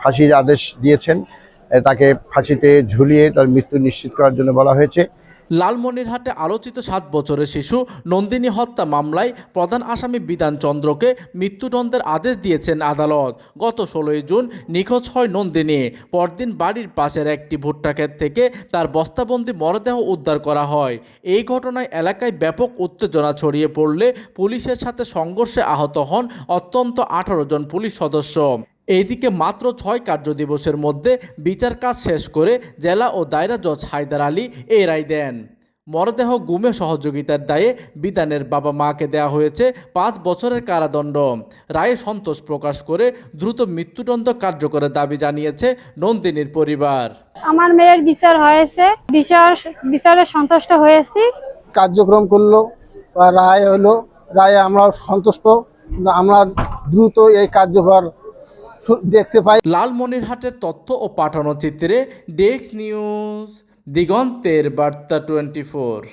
ফাঁসির আদেশ দিয়েছেন। তাকে ফাঁসিতে ঝুলিয়ে তার মৃত্যু নিশ্চিত করার জন্য বলা হয়েছে। লালমনিরহাটে আলোচিত 7 বছরের শিশু নন্দিনী হত্যা মামলায় প্রধান আসামি বিধান চন্দ্রকে মৃত্যুদণ্ডের আদেশ দিয়েছেন আদালত। গত 16 জুন নিখোঁজ হয় নন্দিনী। পরদিন বাড়ির পাশের একটি ভুট্টা ক্ষেত থেকে তার বস্তাবন্দি মরদেহ উদ্ধার করা হয়। এই ঘটনায় এলাকায় ব্যাপক উত্তেজনা ছড়িয়ে পড়লে পুলিশের সাথে সংঘর্ষে আহত হন অন্তত 18 জন পুলিশ সদস্য। এইদিকে মাত্র 6 কার্যদিবসের মধ্যে বিচার কাজ শেষ করে জেলা ও দায়রা জজ হায়দার আলী এই রায় দেন। মরদেহ গুমে সহযোগিতার দায়ে বিধানের বাবা মাকে দেওয়া হয়েছে 5 বছরের কারাদণ্ড। রায়ে সন্তোষ প্রকাশ করে দ্রুত মৃত্যুদণ্ড কার্যকরের দাবি জানিয়েছে নন্দিনীর পরিবার। আমার মেয়ের বিচার হয়েছে, বিচারে সন্তুষ্ট হয়েছি। কার্যক্রম করলো বা রায় হলো, রায়ে আমরা সন্তুষ্ট। আমরা দ্রুত এই কার্যকর দেখতে পাই। লালমনিরহাটের তথ্য ও পাঠানো চিত্রে ডেস্ক নিউজ, দিগন্তের বার্তা 24।